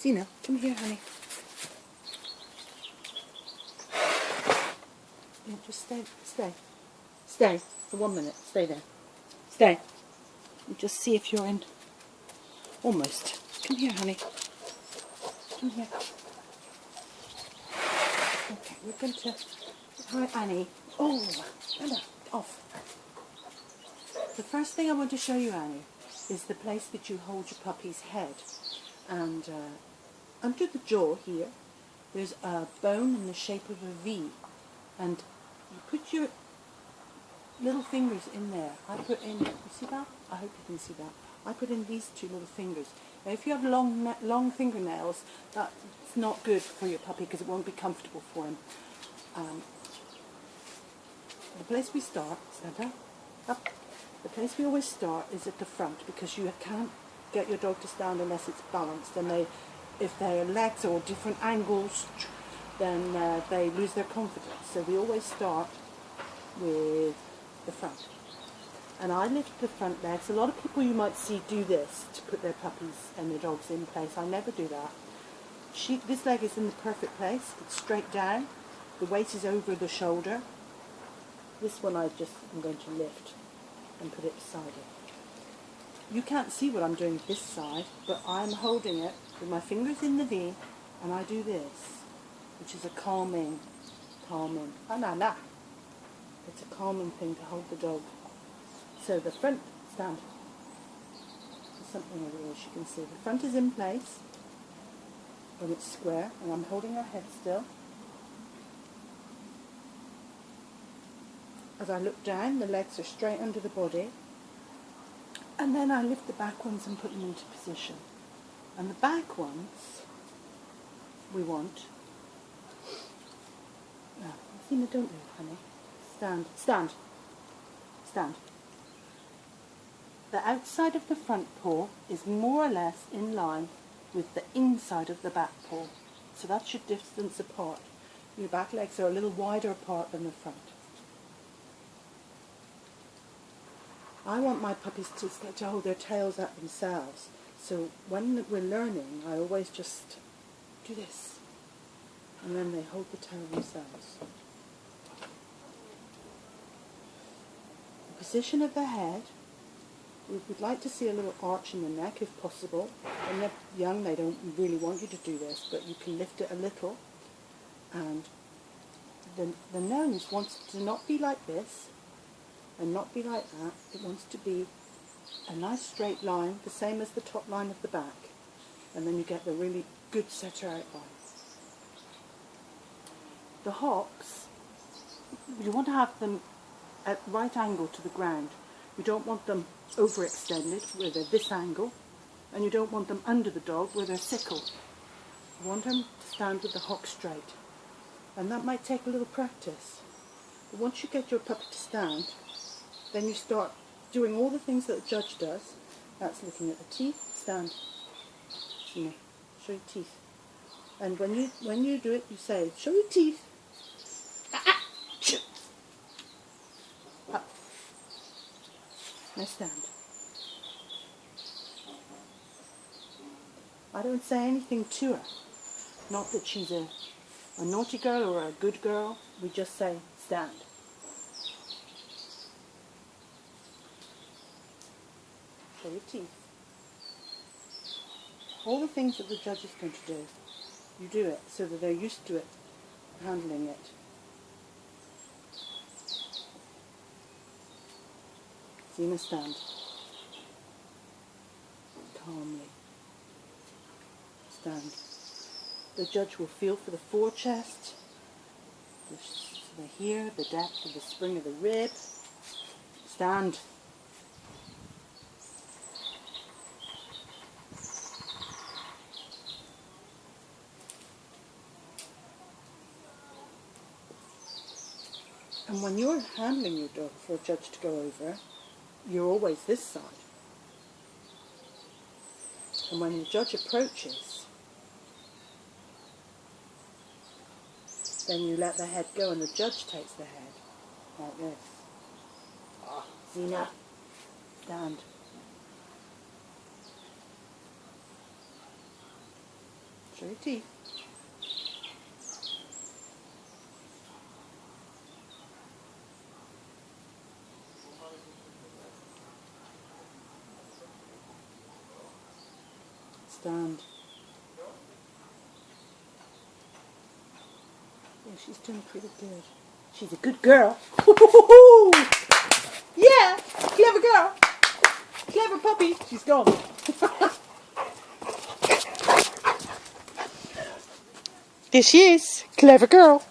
ZENA, come here, honey. Yeah, just stay for 1 minute. Stay there. Stay. And just see if you're in. Almost. Come here, honey. Come here. Okay, we're going to... Hi, Annie. Oh, Anna, off. The first thing I want to show you, Annie, is the place that you hold your puppy's head. And under the jaw here, there's a bone in the shape of a V. And you put your little fingers in there. I put in, you see that? I hope you can see that. I put in these two little fingers. Now if you have long fingernails, that's not good for your puppy because it won't be comfortable for him. The place we start, stand up. The place we always start is at the front because you can't get your dog to stand unless it's balanced, and if their legs are different angles, then they lose their confidence. So we always start with the front. And I lift the front legs. A lot of people you might see do this to put their puppies and their dogs in place. I never do that. This leg is in the perfect place. It's straight down. The weight is over the shoulder. This one I'm going to lift and put it beside it. You can't see what I'm doing this side, but I'm holding it with my fingers in the V, and I do this, which is a calming. It's a calming thing to hold the dog. So the front, stand. There's something over here, as you can see. The front is in place when it's square, and I'm holding her head still. As I look down, the legs are straight under the body. And then I lift the back ones and put them into position. And the back ones, we want... No, ZENA, don't move, honey. Stand. The outside of the front paw is more or less in line with the inside of the back paw. So that's your distance apart. Your back legs are a little wider apart than the front. I want my puppies to hold their tails at themselves. So when we're learning, I always just do this. And then they hold the tail themselves. The position of the head, we would like to see a little arch in the neck if possible. When they're young, they don't really want you to do this, but you can lift it a little. And the nose wants to not be like this, and not be like that. It wants to be a nice straight line, the same as the top line of the back. And then you get the really good setter outline. The hocks, you want to have them at right angle to the ground. You don't want them overextended where they're this angle, and you don't want them under the dog where they're sickled. You want them to stand with the hock straight. And that might take a little practice. But once you get your puppy to stand, then you start doing all the things that a judge does. That's looking at the teeth. Stand. ZENA, show your teeth. And when you do it, you say, show your teeth. Up. Now stand. I don't say anything to her. Not that she's a naughty girl or a good girl. We just say, stand. Show your teeth. All the things that the judge is going to do, you do it so that they're used to it, handling it. ZENA, stand. Calmly. Stand. The judge will feel for the forechest, the here, the depth of the spring of the rib. Stand. And when you're handling your dog for a judge to go over, you're always this side. And when the judge approaches, then you let the head go and the judge takes the head, like this. Ah, ZENA, stand. Show your teeth. Stand. Yeah, she's doing pretty good. She's a good girl. Yeah, clever girl. Clever puppy. She's gone. There she is. Clever girl.